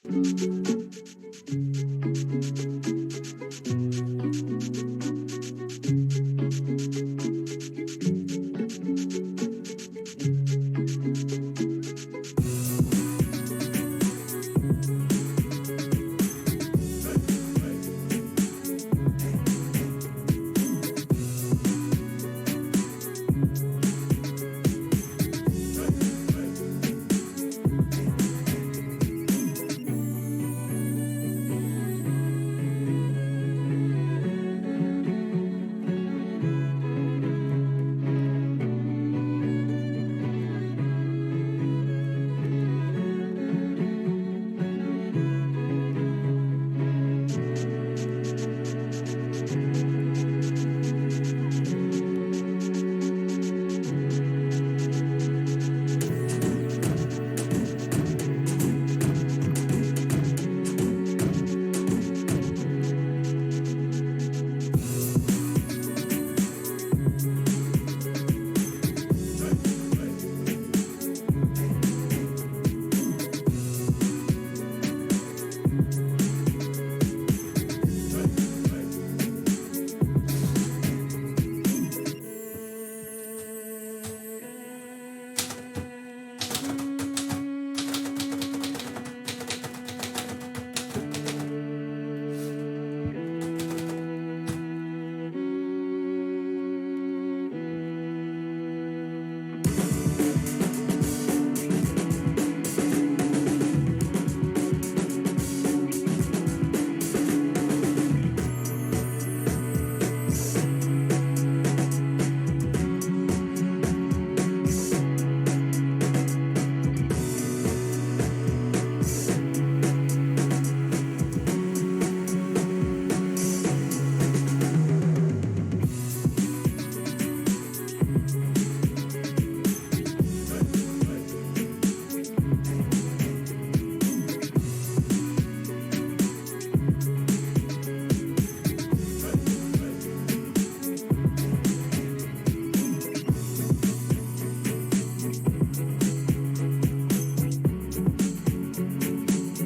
Good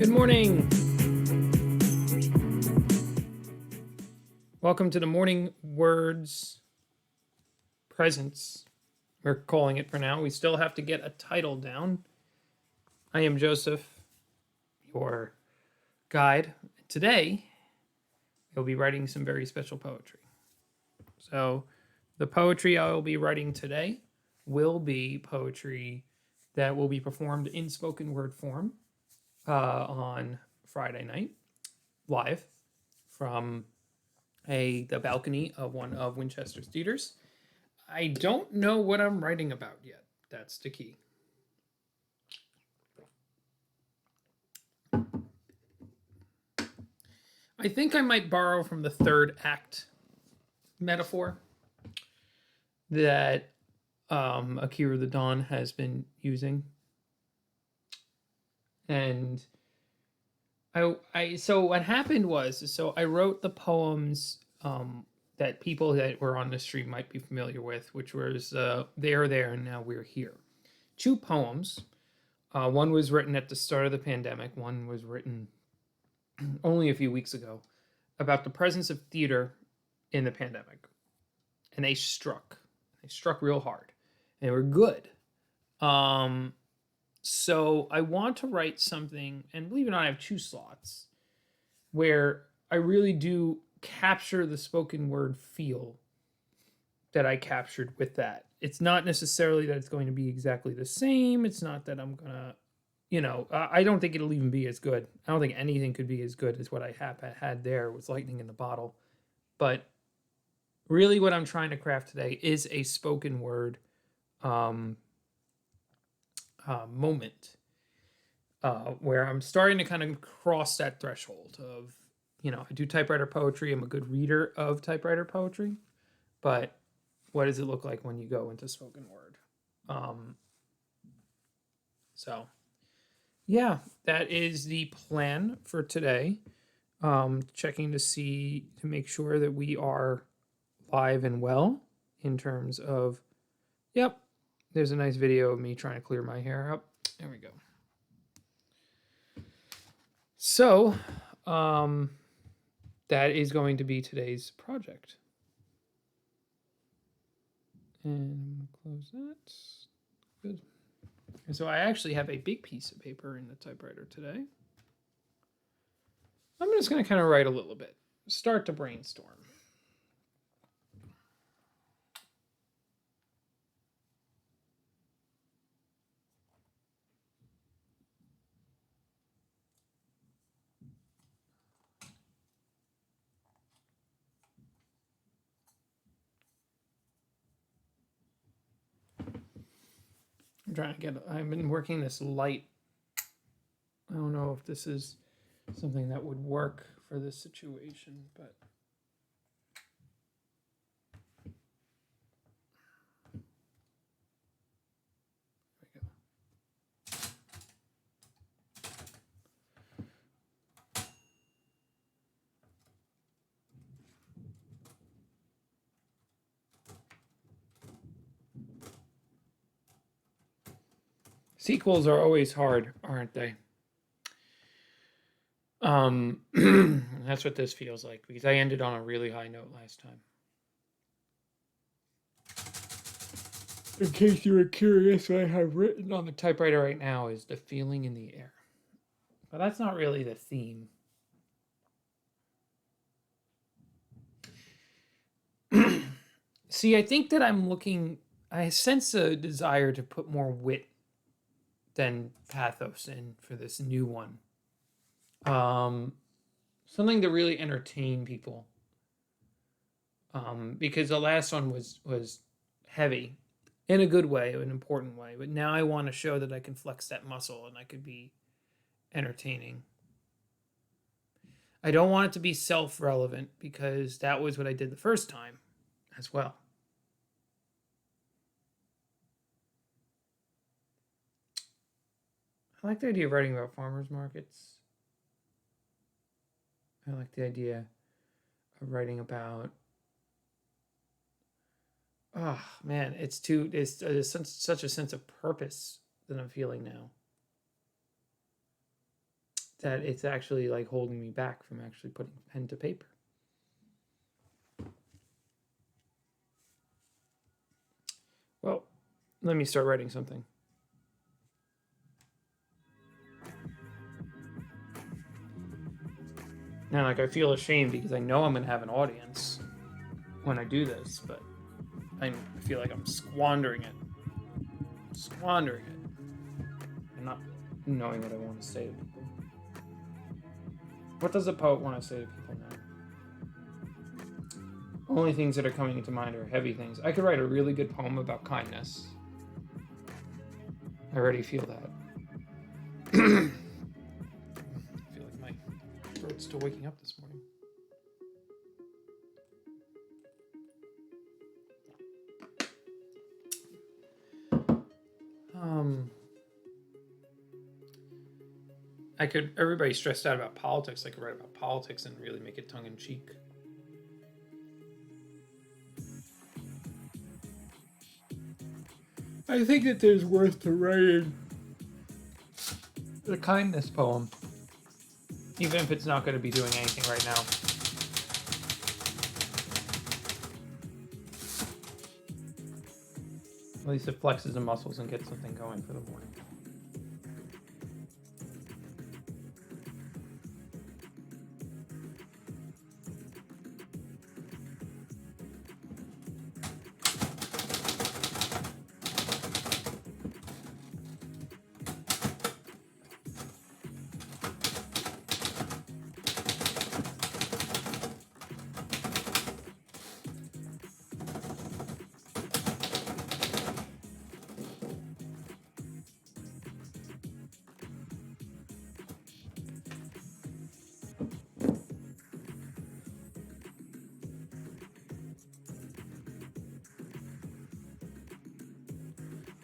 morning. Welcome to the Morning Words Presence, we're calling it for now. We still have to get a title down. I am Joseph, your guide. Today, we'll be writing some very special poetry. So, the poetry I will be writing today will be poetry that will be performed in spoken word form on Friday night, live from the balcony of one of Winchester's theaters. I don't know what I'm writing about yet. That's the key. I think I might borrow from the third act metaphor that Akira the Don has been using. And so what happened was, so I wrote the poems that people that were on the stream might be familiar with, which was There, There, and Now We're Here. 2 poems. One was written at the start of the pandemic. One was written only a few weeks ago about the presence of theater in the pandemic. And they struck real hard. They were good. So I want to write something, and believe it or not, I have 2 slots where I really do capture the spoken word feel that I captured with that. It's not necessarily that it's going to be exactly the same. It's not that I'm going to, I don't think it'll even be as good. I don't think anything could be as good as what I had there with Lightning in the Bottle. But really what I'm trying to craft today is a spoken word moment where I'm starting to kind of cross that threshold of, I do typewriter poetry. I'm a good reader of typewriter poetry, but what does it look like when you go into spoken word? So yeah, that is the plan for today. Checking to make sure that we are live and well in terms of, yep, there's a nice video of me trying to clear my hair up. There we go. So, um, that is going to be today's project. And close that. Good. And so I actually have a big piece of paper in the typewriter today. I'm just going to kind of write a little bit, start to brainstorm. I'm trying to get, I've been working this light. I don't know if this is something that would work for this situation, but there we go. Sequels are always hard, aren't they? That's what this feels like because I ended on a really high note last time. In case you were curious, what I have written on the typewriter right now is the feeling in the air. But that's not really the theme. See, I think that I sense a desire to put more wit than pathos in for this new one. Something to really entertain people. Because the last one was heavy in a good way, an important way. But now I want to show that I can flex that muscle and I could be entertaining. I don't want it to be self-relevant because that was what I did the first time as well. I like the idea of writing about farmers markets. I like the idea of writing about. Oh man, it's such a sense of purpose that I'm feeling now. That it's actually like holding me back from actually putting pen to paper. Well, let me start writing something. Now, like, I feel ashamed because I know I'm going to have an audience when I do this, but I feel like I'm squandering it. And not knowing what I want to say to people. What does a poet want to say to people now? Only things that are coming into mind are heavy things. I could write a really good poem about kindness. I already feel that. I feel like my throat's still waking up this morning. Everybody's stressed out about politics. I could write about politics and really make it tongue-in-cheek. I think that there's worth to writing a kindness poem, even if it's not going to be doing anything right now. At least it flexes the muscles and gets something going for the morning.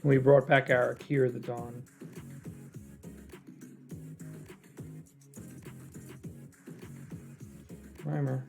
We brought back our Hear the Dawn. Rhymer.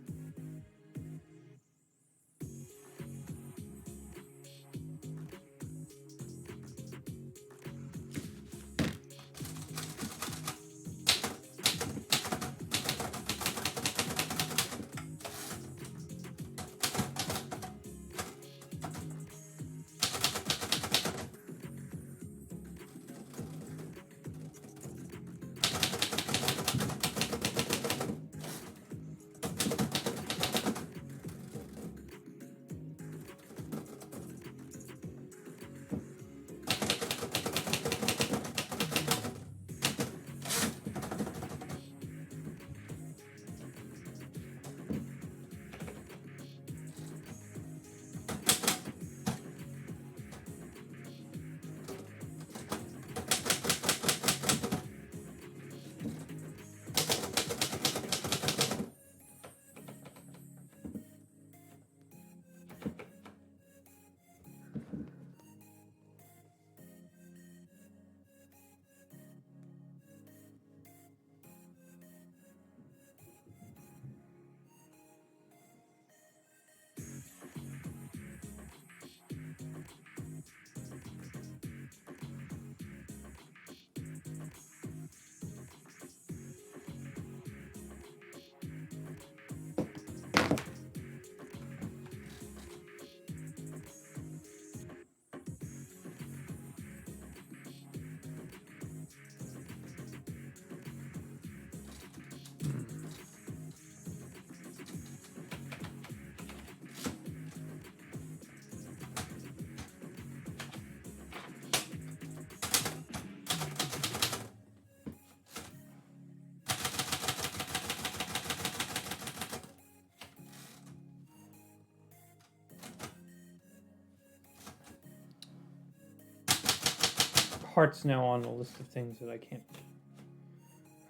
heart's now on the list of things that I can't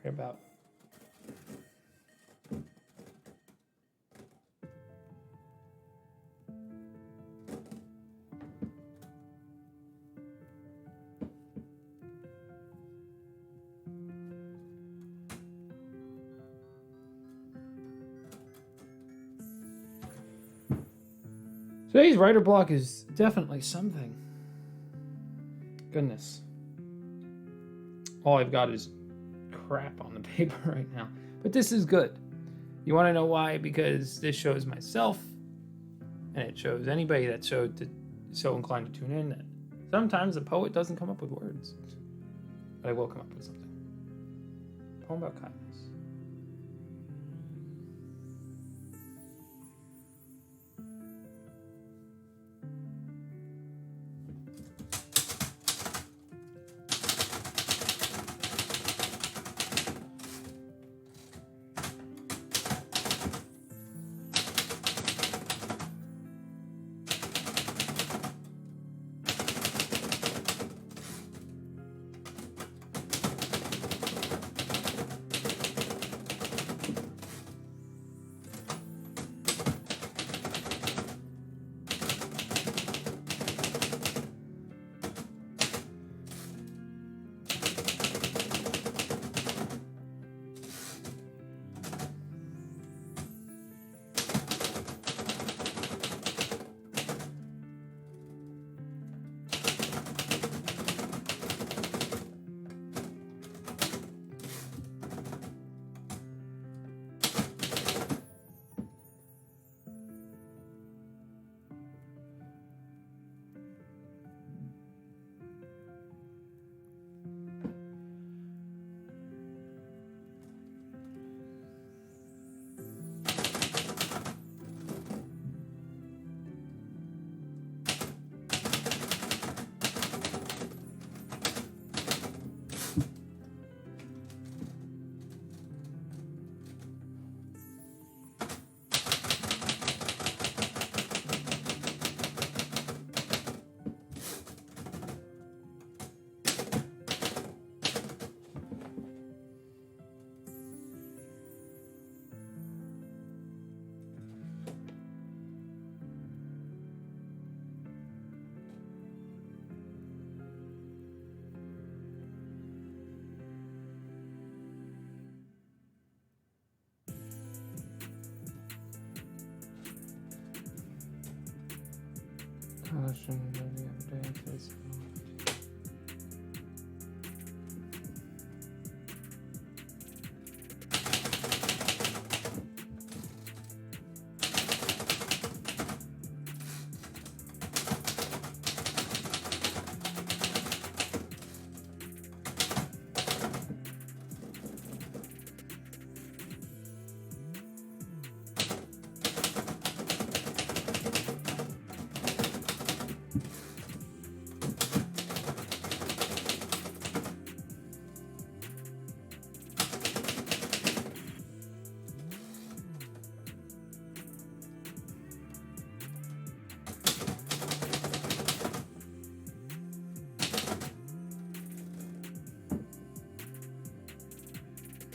write about. Today's writer block is definitely something. Goodness. All I've got is crap on the paper right now. But this is good. You want to know why? Because this shows myself, and it shows anybody that's so inclined to tune in, that sometimes the poet doesn't come up with words. But I will come up with something. Poem about kindness.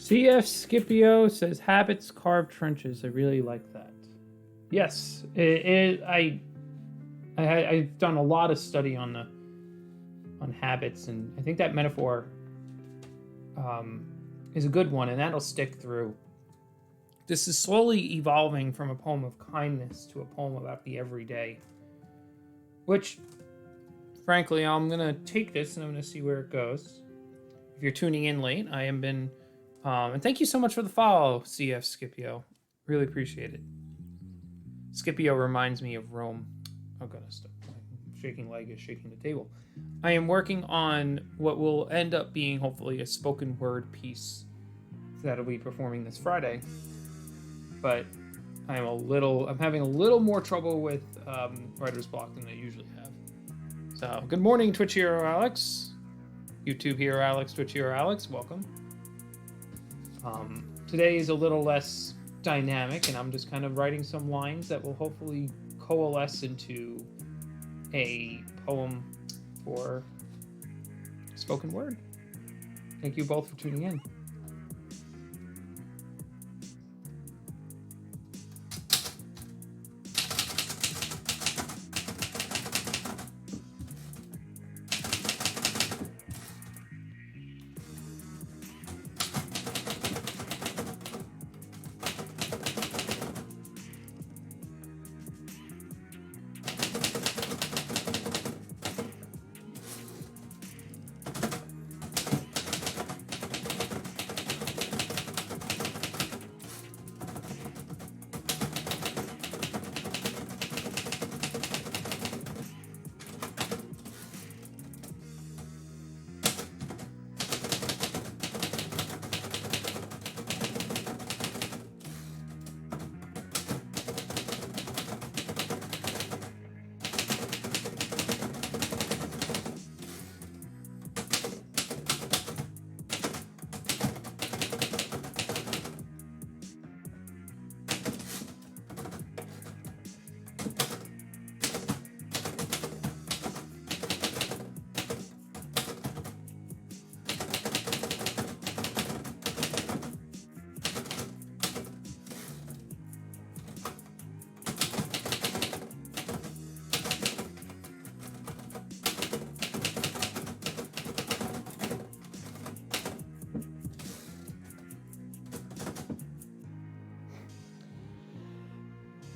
CF Scipio says habits carve trenches. I really like that. Yes, I've done a lot of study on habits, and I think that metaphor is a good one, and that'll stick through. This is slowly evolving from a poem of kindness to a poem about the everyday, which, frankly, I'm gonna take this and I'm gonna see where it goes. If you're tuning in late, I have been. And thank you so much for the follow, CF Scipio. Really appreciate it. Scipio reminds me of Rome. Oh, goodness. Shaking leg is shaking the table. I am working on what will end up being, hopefully, a spoken word piece that'll be performing this Friday. But I'm having a little more trouble with writer's block than I usually have. So, good morning, Twitch hero Alex. YouTube hero Alex, Twitch hero Alex, welcome. Today is a little less dynamic, and I'm just kind of writing some lines that will hopefully coalesce into a poem for spoken word. Thank you both for tuning in.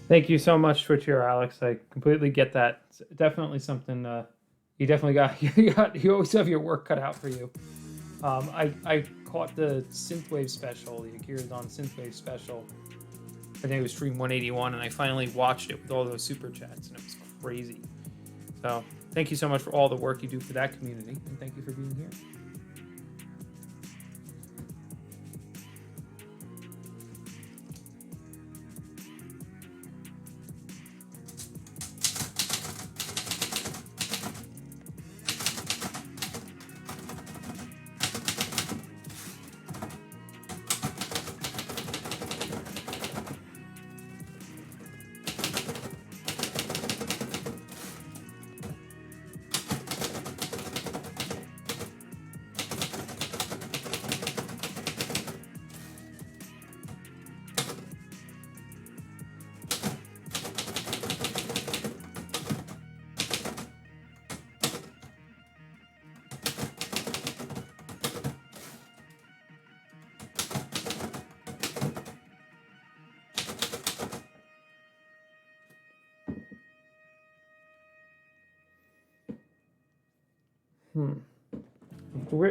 Thank you so much, Twitcher Alex. I completely get that. It's definitely something you definitely got. You always have your work cut out for you. I caught the Synthwave special, the Akira's on Synthwave special. I think it was stream 181, and I finally watched it with all those super chats, and it was crazy. So thank you so much for all the work you do for that community, and thank you for being here.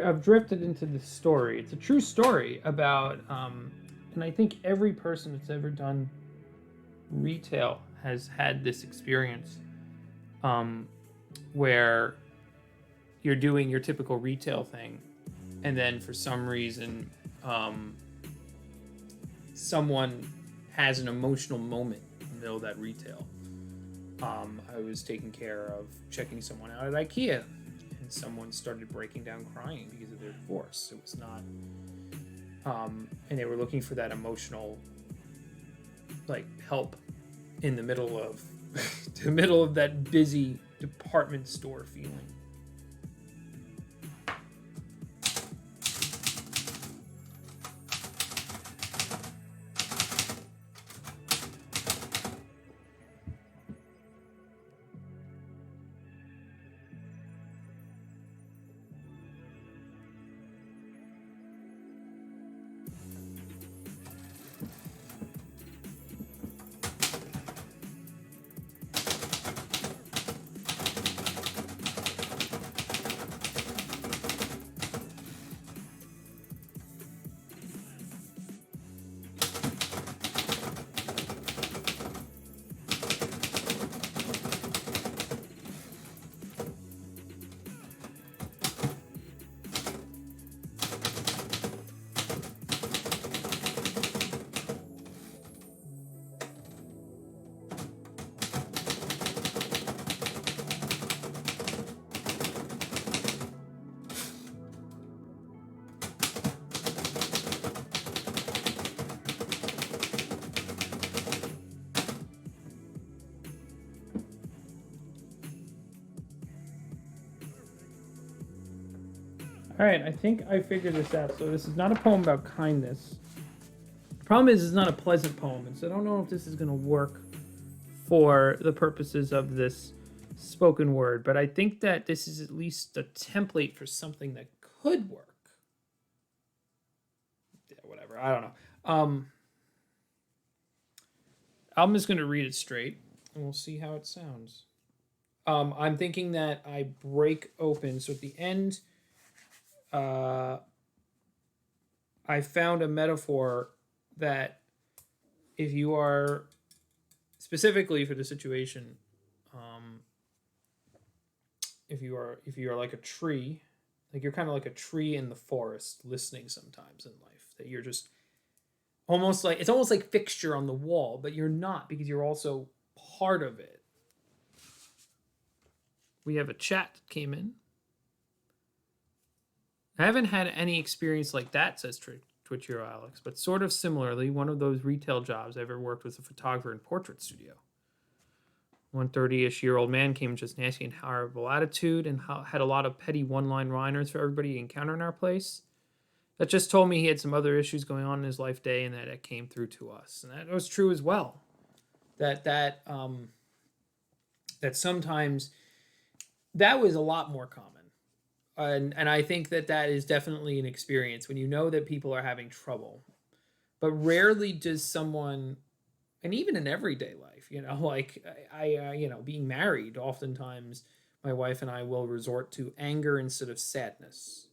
I've drifted into this story. It's a true story about, and I think every person that's ever done retail has had this experience, where you're doing your typical retail thing, and then for some reason, someone has an emotional moment in the middle of that retail. I was taking care of checking someone out at IKEA, and someone started breaking down crying because of their divorce. It was not, and they were looking for that emotional, like, help in the middle of the middle of that busy department store feeling. All right, I think I figured this out. So this is not a poem about kindness. The problem is, it's not a pleasant poem, and so I don't know if this is going to work for the purposes of this spoken word. But I think that this is at least a template for something that could work. Yeah, whatever. I don't know. I'm just going to read it straight, and we'll see how it sounds. I'm thinking that I break open. So at the end, I found a metaphor that if you are specifically for the situation, if you are like a tree, like you're kind of like a tree in the forest, listening sometimes in life. That you're just almost like it's almost like fixture on the wall, but you're not because you're also part of it. We have a chat that came in. I haven't had any experience like that, says Twitch Hero Alex, but sort of similarly, one of those retail jobs I ever worked with a photographer in portrait studio. One 30-ish-year-old man came just nasty and horrible attitude and had a lot of petty one-line-liners for everybody to encounter in our place. That just told me he had some other issues going on in his life day, and that it came through to us. And that was true as well. That sometimes that was a lot more common. And I think that is definitely an experience when you know that people are having trouble. But rarely does someone, and even in everyday life, like I being married, oftentimes my wife and I will resort to anger instead of sadness.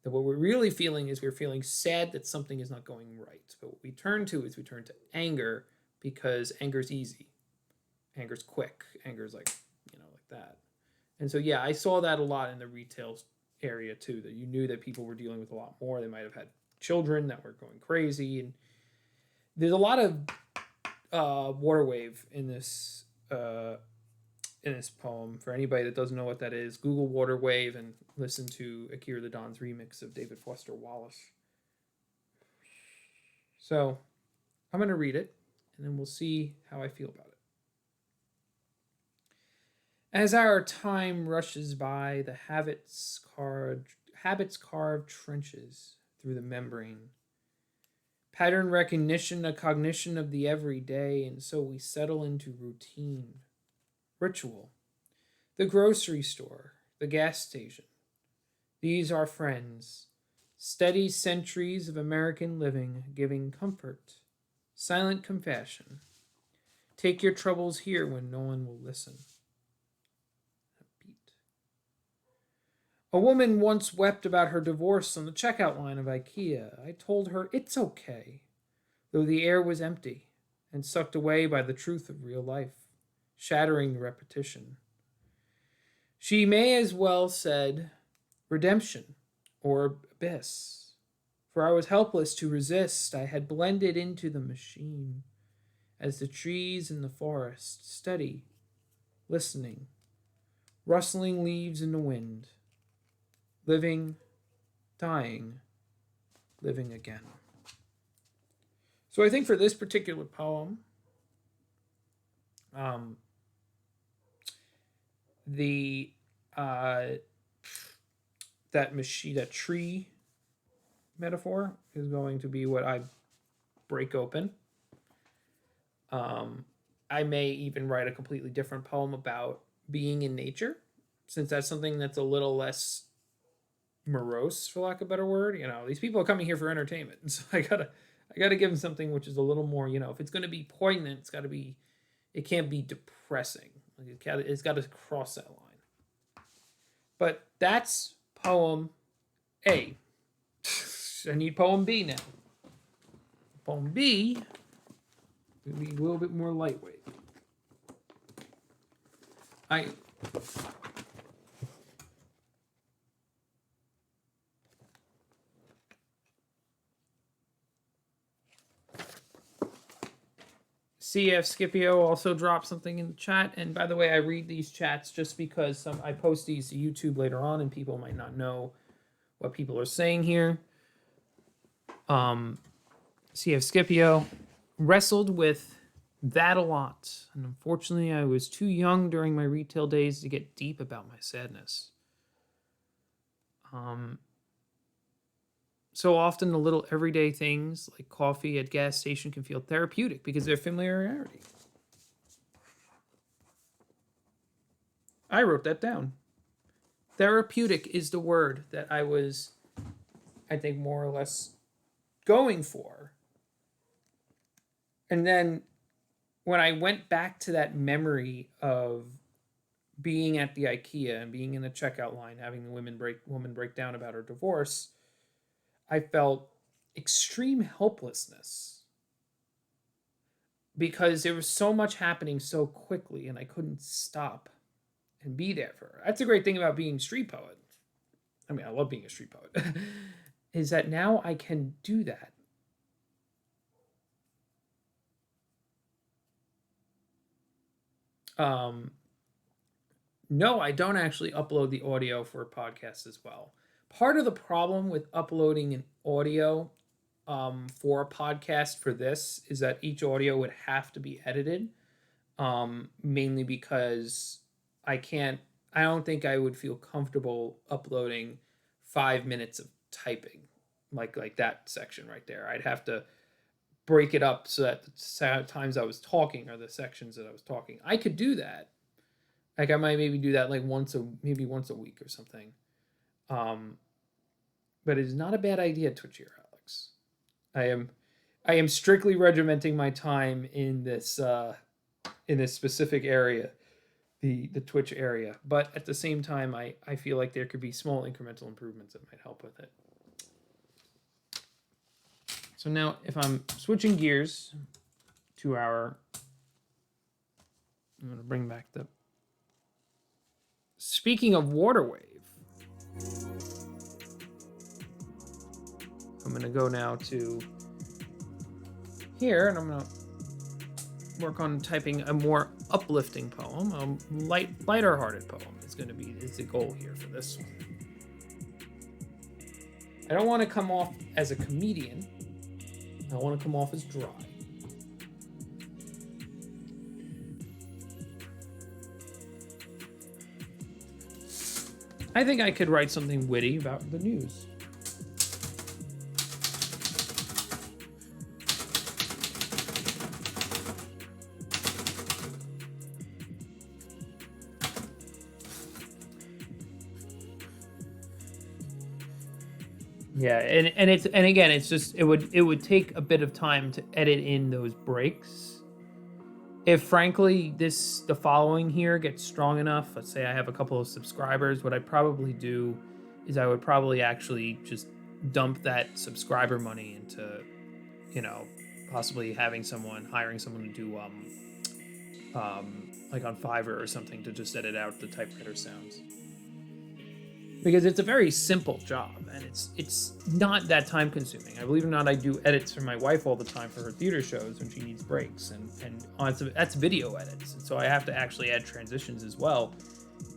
That what we're really feeling is we're feeling sad that something is not going right. But what we turn to anger because anger's easy. Anger's quick. Anger's like that. And so, yeah, I saw that a lot in the retail area too, that you knew that people were dealing with a lot more. They might have had children that were going crazy. And there's a lot of water wave in this poem. For anybody that doesn't know what that is, Google water wave and listen to Akira the Don's remix of David Foster Wallace. So I'm going to read it, and then we'll see how I feel about it. As our time rushes by, the habits carve trenches through the membrane. Pattern recognition, a cognition of the everyday, and so we settle into routine. Ritual. The grocery store, the gas station. These are friends. Steady centuries of American living, giving comfort. Silent compassion. Take your troubles here when no one will listen. A woman once wept about her divorce on the checkout line of IKEA. I told her it's okay, though the air was empty and sucked away by the truth of real life, shattering the repetition. She may as well said redemption or abyss, for I was helpless to resist. I had blended into the machine as the trees in the forest, steady, listening, rustling leaves in the wind. Living, dying, living again. So I think for this particular poem, that tree metaphor is going to be what I break open. I may even write a completely different poem about being in nature, since that's something that's a little less morose, for lack of a better word. These people are coming here for entertainment, and so I gotta give them something which is a little more. If it's going to be poignant, it can't be depressing. It's got to cross that line. But that's poem A. I need poem B now. Poem B will be a little bit more lightweight. CF Scipio also dropped something in the chat. And by the way, I read these chats just because I post these to YouTube later on and people might not know what people are saying here. CF Scipio wrestled with that a lot. And unfortunately, I was too young during my retail days to get deep about my sadness. So often the little everyday things like coffee at gas station can feel therapeutic because of their familiarity. I wrote that down. Therapeutic is the word that I was, I think, more or less going for. And then when I went back to that memory of being at the IKEA and being in the checkout line, having the woman break down about her divorce, I felt extreme helplessness because there was so much happening so quickly and I couldn't stop and be there for her. That's a great thing about being street poet. I mean, I love being a street poet. Is that now I can do that. No, I don't actually upload the audio for a podcast as well. Part of the problem with uploading an audio for a podcast for this is that each audio would have to be edited, mainly because I don't think I would feel comfortable uploading 5 minutes of typing like that section right there. I'd have to break it up so that the times I was talking are the sections that I was talking. I could do that. Like I might maybe do that like once a week or something. But it is not a bad idea, Twitch here, Alex. I am strictly regimenting my time in this specific area, the Twitch area. But at the same time, I feel like there could be small incremental improvements that might help with it. So now if I'm switching gears to I'm going to bring back the... Speaking of water wave, I'm going to go now to here, and I'm going to work on typing a more uplifting poem, a lighter-hearted poem is the goal here for this one. I don't want to come off as a comedian. I want to come off as dry. I think I could write something witty about the news. Yeah, and again, it's just it would take a bit of time to edit in those breaks. If frankly the following here gets strong enough, let's say I have a couple of subscribers, what I'd probably do is I would probably actually just dump that subscriber money into, possibly hiring someone to do like on Fiverr or something to just edit out the typewriter sounds. Because it's a very simple job and it's not that time consuming. I believe it or not, I do edits for my wife all the time for her theater shows when she needs breaks, and that's video edits, and so I have to actually add transitions as well.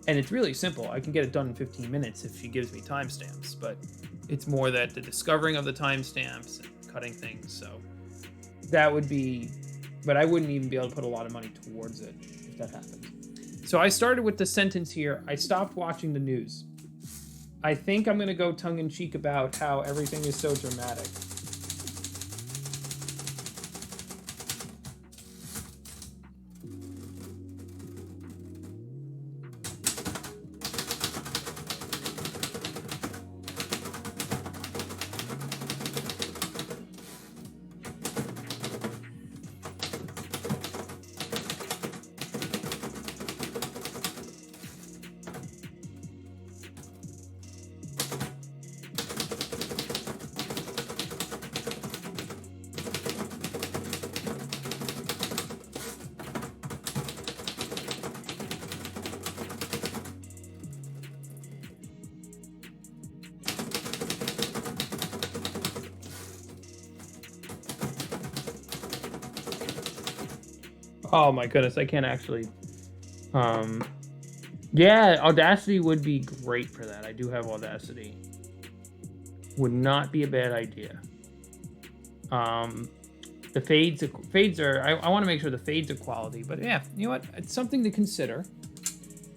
And it's really simple. I can get it done in 15 minutes if she gives me timestamps, but it's more that the discovering of the timestamps and cutting things. So that would be, but I wouldn't even be able to put a lot of money towards it if that happened. So I started with the sentence here: I stopped watching the news. I think I'm going to go tongue-in-cheek about how everything is so dramatic. Oh my goodness, I can't actually. Yeah, Audacity would be great for that. I do have Audacity. Would not be a bad idea. The fades are. I want to make sure the fades are quality, but yeah, you know what? It's something to consider.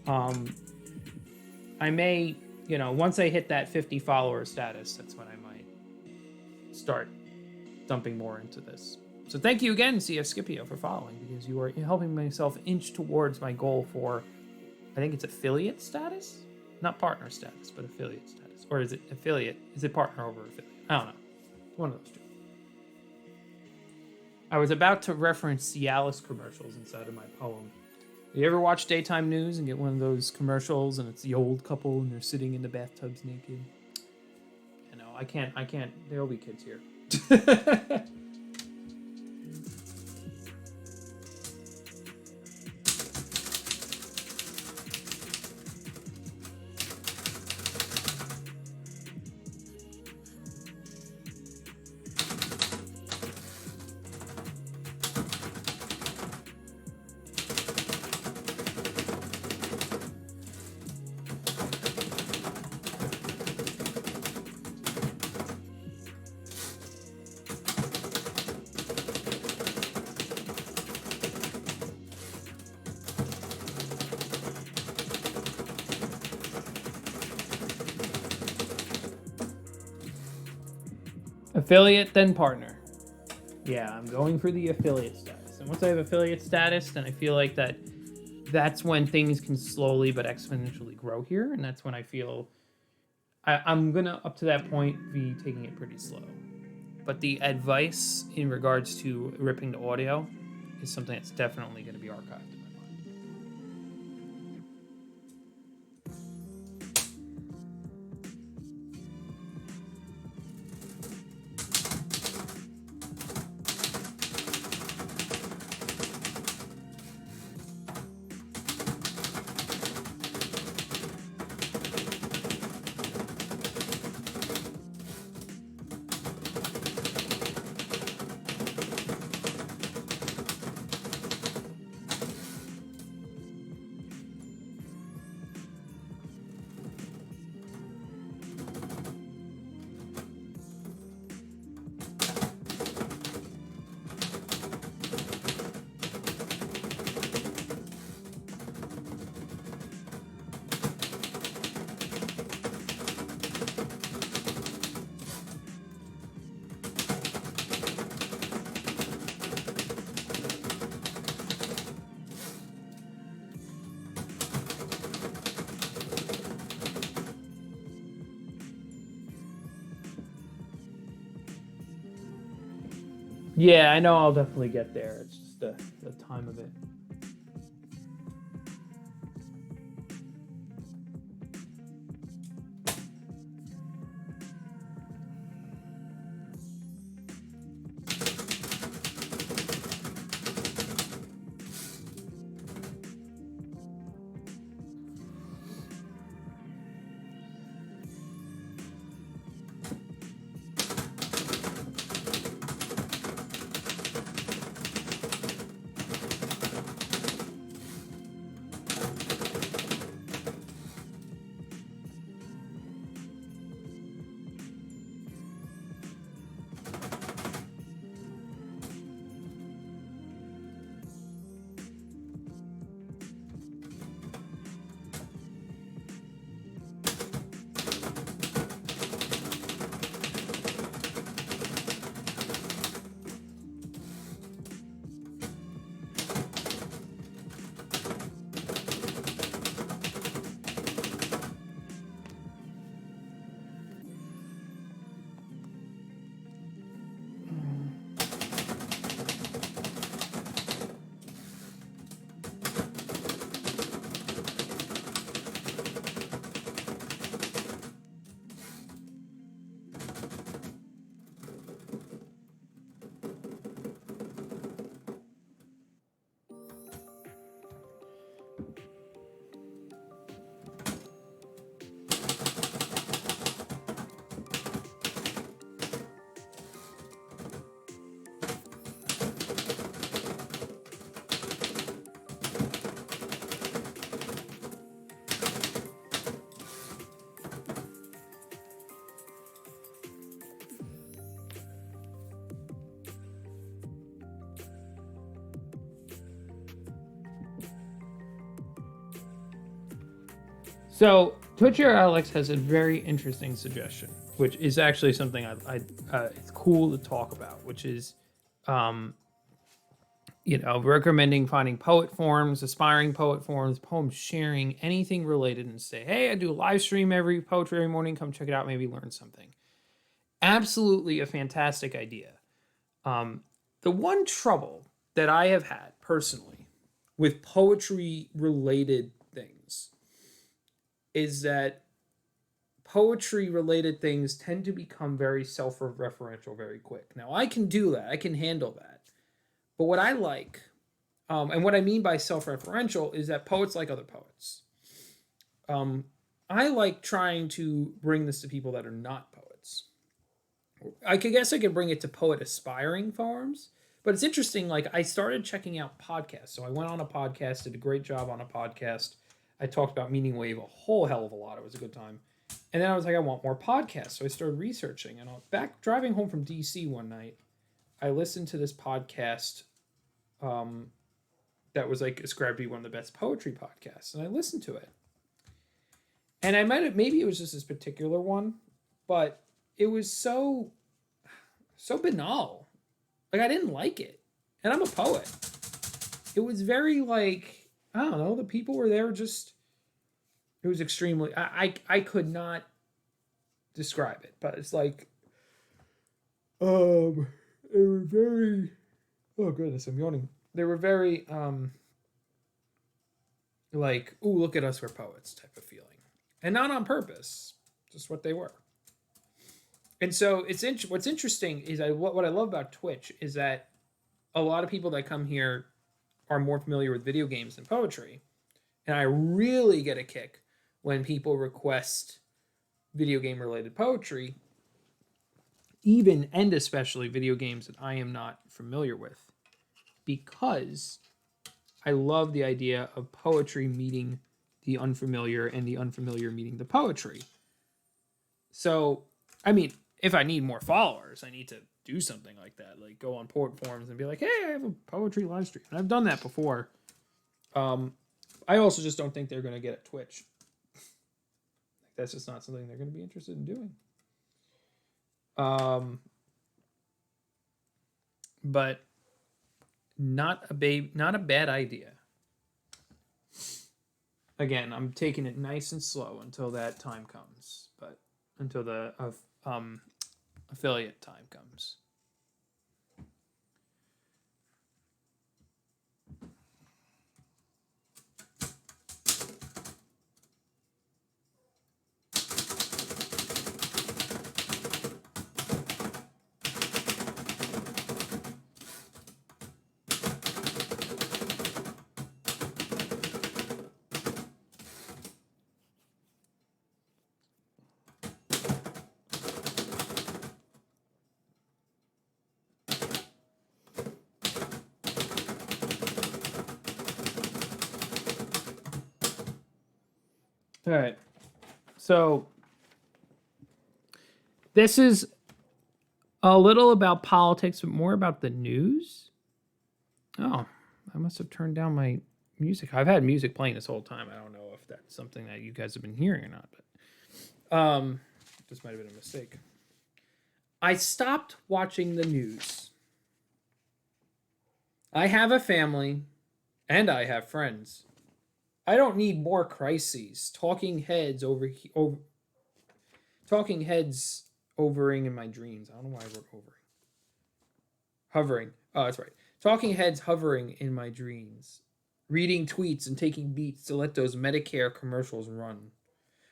I may, once I hit that 50 follower status, that's when I might start dumping more into this. So thank you again, CF Scipio, for following, because you are helping myself inch towards my goal for, I think it's affiliate status? Not partner status, but affiliate status. Or is it affiliate? Is it partner over affiliate? I don't know. One of those two. I was about to reference Cialis commercials inside of my poem. You ever watch daytime news and get one of those commercials and it's the old couple and they're sitting in the bathtubs naked? You know, I can't, there'll be kids here. Affiliate, then partner. Yeah, I'm going for the affiliate status. And once I have affiliate status, then I feel like that's when things can slowly but exponentially grow here. And that's when I feel I'm going to, up to that point, be taking it pretty slow. But the advice in regards to ripping the audio is something that's definitely going to be archived in my mind. Yeah, I know I'll definitely get there. It's just the time of it. So, Twitcher Alex has a very interesting suggestion, which is actually something it's cool to talk about, which is, um, recommending finding poet forums, aspiring poet forums, poem sharing, anything related, and say, hey, I do a live stream every poetry every morning. Come check it out. Maybe learn something. Absolutely a fantastic idea. The one trouble that I have had personally with poetry related things is that poetry related things tend to become very self referential very quick. Now, I can do that, I can handle that. But what I like, and what I mean by self referential, is that poets like other poets. Um, I like trying to bring this to people that are not poets. Guess I could bring it to poet aspiring forums, but it's interesting. Like, I started checking out podcasts. So I went on a podcast, did a great job on a podcast. I talked about Meaning Wave a whole hell of a lot. It was a good time. And then I was like, I want more podcasts. So I started researching. And back driving home from DC one night, I listened to this podcast that was like ascribed to be one of the best poetry podcasts. And I listened to it. And I might have, maybe it was just this particular one, but it was so banal. Like, I didn't like it. And I'm a poet. It was very like, I don't know, the people were there just, it was extremely, I could not describe it, but it's like, they were very, oh goodness, I'm yawning. They were very, like, ooh, look at us, we're poets type of feeling. And not on purpose, just what they were. And so what's interesting is what I love about Twitch is that a lot of people that come here are more familiar with video games than poetry. And I really get a kick when people request video game related poetry, even and especially video games that I am not familiar with, because I love the idea of poetry meeting the unfamiliar and the unfamiliar meeting the poetry. So, I mean, if I need more followers, I need to do something like that, like go on poet forums and be like, hey, I have a poetry live stream. And I've done that before. I also just don't think they're going to get at Twitch. That's just not something they're going to be interested in doing. But not a bad idea. Again, I'm taking it nice and slow until that time comes, but until the affiliate time comes. All right. So this is a little about politics, but more about the news. Oh, I must have turned down my music. I've had music playing this whole time. I don't know if that's something that you guys have been hearing or not, but this might have been a mistake. I stopped watching the news. I have a family and I have friends. I don't need more crises. Talking heads overing in my dreams. I don't know why I wrote overing. Hovering. Oh, that's right. Talking heads hovering in my dreams. Reading tweets and taking beats to let those Medicare commercials run.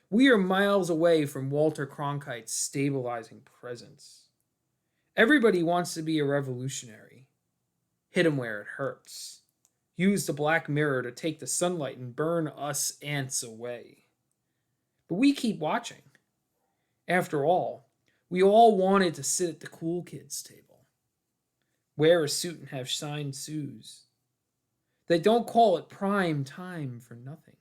We are miles away from Walter Cronkite's stabilizing presence. Everybody wants to be a revolutionary. Hit 'em where it hurts. Use the black mirror to take the sunlight and burn us ants away. But we keep watching. After all, we all wanted to sit at the cool kids' table. Wear a suit and have signed shoes. They don't call it prime time for nothing.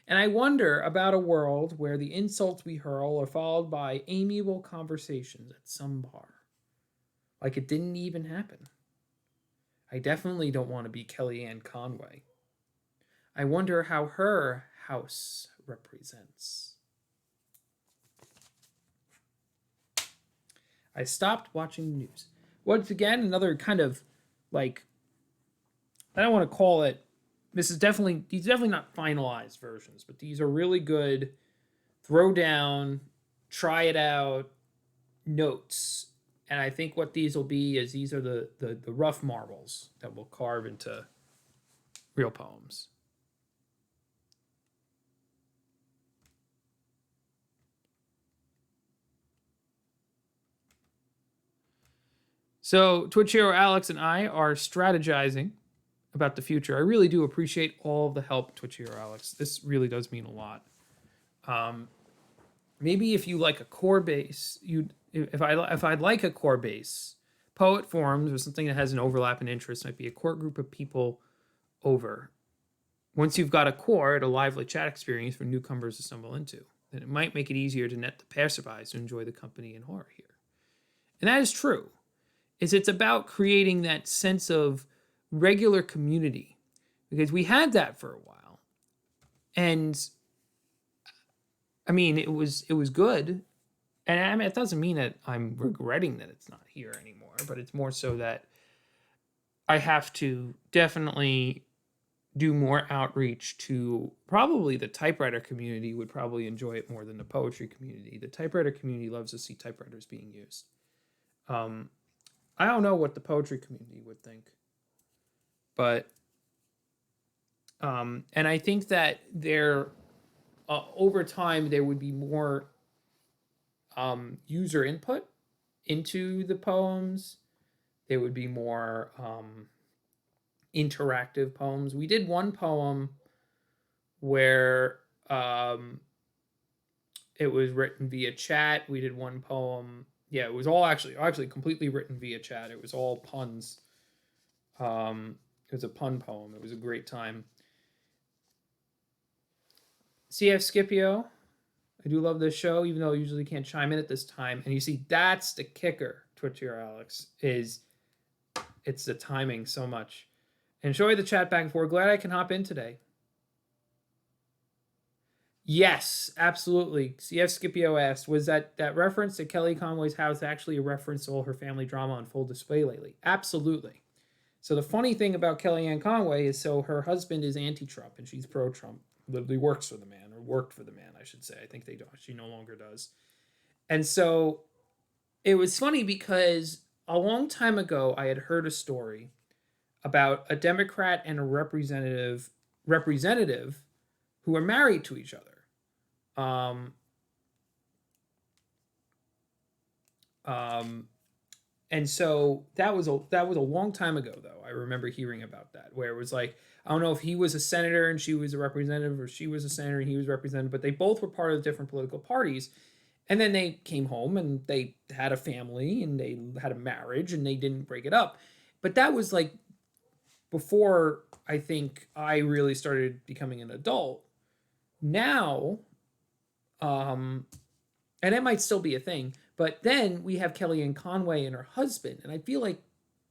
And I wonder about a world where the insults we hurl are followed by amiable conversations at some bar. Like it didn't even happen. I definitely don't want to be Kellyanne Conway. I wonder how her house represents. I stopped watching the news. Once again, another kind of like, I don't want to call it, these definitely not finalized versions, but these are really good throw down, try it out notes. And I think what these will be is these are the rough marbles that will carve into real poems. So Twitch hero Alex and I are strategizing about the future. I really do appreciate all of the help, Twitch hero Alex. This really does mean a lot. Maybe if you like a core base, if I'd like a core base, poet forums or something that has an overlap in interest might be a core group of people over. Once you've got a core, a lively chat experience for newcomers to stumble into, then it might make it easier to net the passerbys to enjoy the company and horror here. And that is true. It's about creating that sense of regular community, because we had that for a while, and I mean it was good, and I mean it doesn't mean that I'm regretting that it's not here anymore, but it's more so that I have to definitely do more outreach to probably the typewriter community. Would probably enjoy it more than the poetry community. The typewriter community loves to see typewriters being used. I don't know what the poetry community would think, but and I think that there over time there would be more user input into the poems. There would be more interactive poems. We did one poem where it was written via chat. We did one poem. Yeah, it was all actually completely written via chat. It was all puns. It was a pun poem. It was a great time. CF Scipio, I do love this show, even though I usually can't chime in at this time. And you see, that's the kicker, Twitch here, Alex, is it's the timing so much. Enjoy the chat back and forth. Glad I can hop in today. Yes, absolutely. CF Scipio asked, was that reference to Kelly Conway's house actually a reference to all her family drama on full display lately? Absolutely. So the funny thing about Kellyanne Conway is, so her husband is anti-Trump and she's pro-Trump. Literally works for the man, or worked for the man, I should say. I think they don't. She no longer does. And so it was funny because a long time ago I had heard a story about a Democrat and a representative who are married to each other. And so that was a long time ago, though. I remember hearing about that, where it was like, I don't know if he was a senator and she was a representative, or she was a senator and he was a representative, but they both were part of different political parties. And then they came home and they had a family and they had a marriage and they didn't break it up. But that was like before I think I really started becoming an adult. Now, and it might still be a thing, but then we have Kellyanne Conway and her husband, and I feel like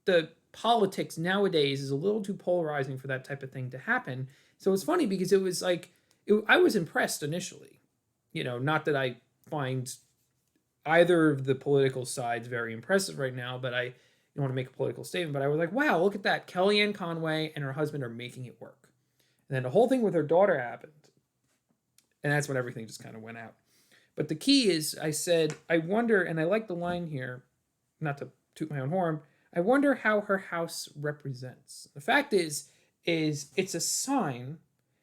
the politics nowadays is a little too polarizing for that type of thing to happen. So it's funny because it was like, I was impressed initially. Not that I find either of the political sides very impressive right now, but I don't want to make a political statement, but I was like, wow, look at that. Kellyanne Conway and her husband are making it work. And then the whole thing with her daughter happened. And that's when everything just kind of went out. But the key is, I said, I wonder, and I like the line here, not to toot my own horn, I wonder how her house represents. The fact is it's a sign,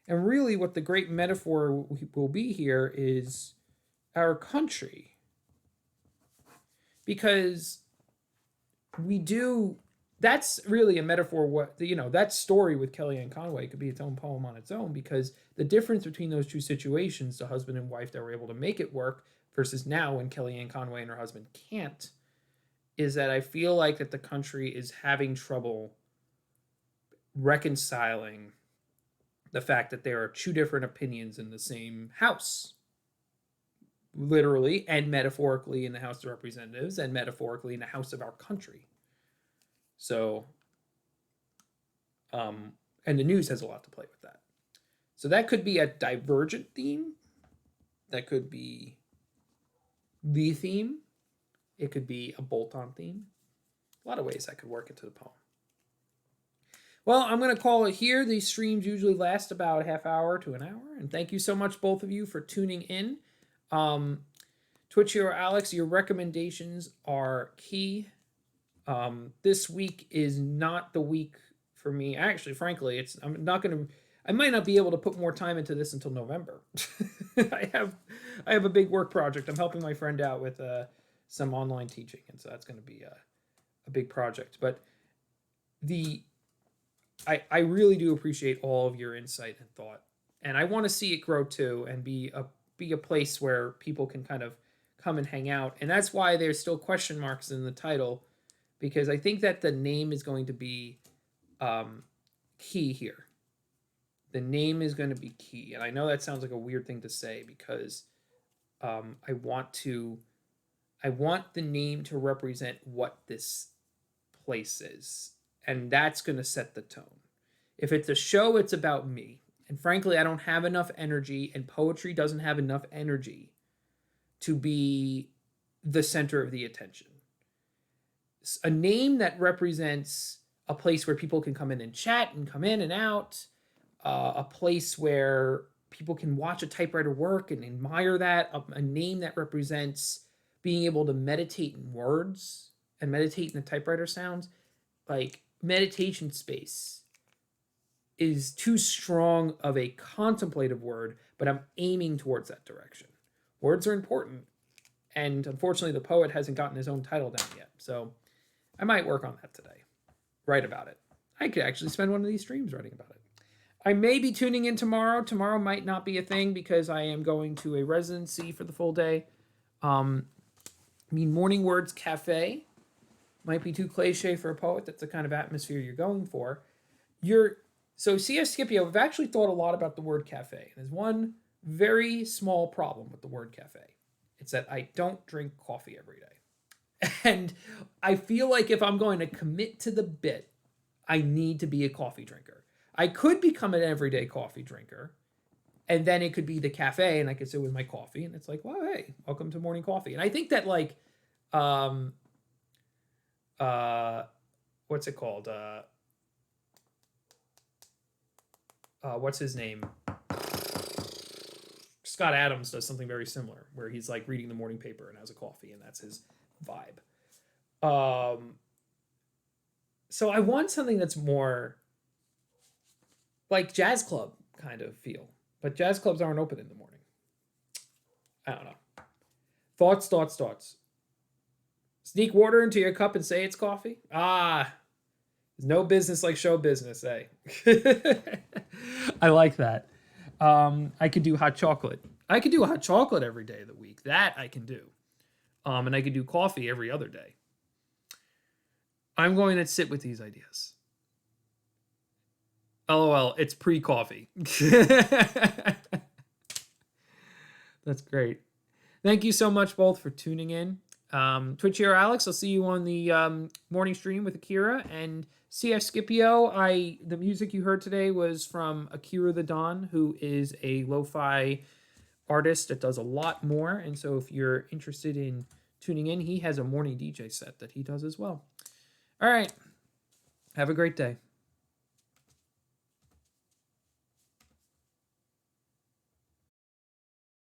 and really what the great metaphor will be here is our country. Because that's really a metaphor. That story with Kellyanne Conway could be its own poem on its own, because the difference between those two situations, the husband and wife that were able to make it work versus now when Kellyanne Conway and her husband can't, is that I feel like that the country is having trouble reconciling the fact that there are two different opinions in the same house, literally and metaphorically in the House of Representatives, and metaphorically in the house of our country. So, and the news has a lot to play with that. So that could be a divergent theme. That could be the theme. It could be a bolt-on theme. A lot of ways that could work into the poem. Well, I'm going to call it here. These streams usually last about a half hour to an hour. And thank you so much, both of you, for tuning in. Twitch or Alex, your recommendations are key. This week is not the week for me. Actually, frankly, I might not be able to put more time into this until November. I have a big work project. I'm helping my friend out with some online teaching, and so that's going to be a big project. But I really do appreciate all of your insight and thought, and I want to see it grow too, and be a place where people can kind of come and hang out. And that's why there's still question marks in the title, because I think that the name is going to be key here. The name is going to be key, and I know that sounds like a weird thing to say, because I want the name to represent what this place is, and that's going to set the tone. If it's a show, it's about me. And frankly, I don't have enough energy, and poetry doesn't have enough energy to be the center of the attention. A name that represents a place where people can come in and chat and come in and out, a place where people can watch a typewriter work and admire that, a name that represents being able to meditate in words and meditate in the typewriter sounds. Like, meditation space is too strong of a contemplative word, but I'm aiming towards that direction. Words are important, and unfortunately the poet hasn't gotten his own title down yet, so I might work on that today. Write about it. I could actually spend one of these streams writing about it. I may be tuning in tomorrow. Tomorrow might not be a thing because I am going to a residency for the full day. Morning Words Cafe might be too cliche for a poet. That's the kind of atmosphere you're going for. So C.F. Scipio, I've actually thought a lot about the word cafe. There's one very small problem with the word cafe. It's that I don't drink coffee every day. And I feel like if I'm going to commit to the bit, I need to be a coffee drinker. I could become an everyday coffee drinker, and then it could be the cafe, and I could sit with my coffee, and it's like, well, hey, welcome to morning coffee. And I think that, like, what's it called? What's his name? Scott Adams does something very similar, where he's like reading the morning paper and has a coffee, and that's his vibe. So I want something that's more like jazz club kind of feel, but jazz clubs aren't open in the morning. I don't know. Thoughts. Sneak water into your cup and say it's coffee? There's no business like show business, eh? I like that. I could do hot chocolate. I could do hot chocolate every day of the week. That I can do. And I could do coffee every other day. I'm going to sit with these ideas. LOL, it's pre-coffee. That's great. Thank you so much both for tuning in. Twitch here, Alex. I'll see you on the morning stream with Akira and CF Scipio. The music you heard today was from Akira the Don, who is a lo-fi artist that does a lot more. And so if you're interested in tuning in, he has a morning DJ set that he does as well. All right. Have a great day.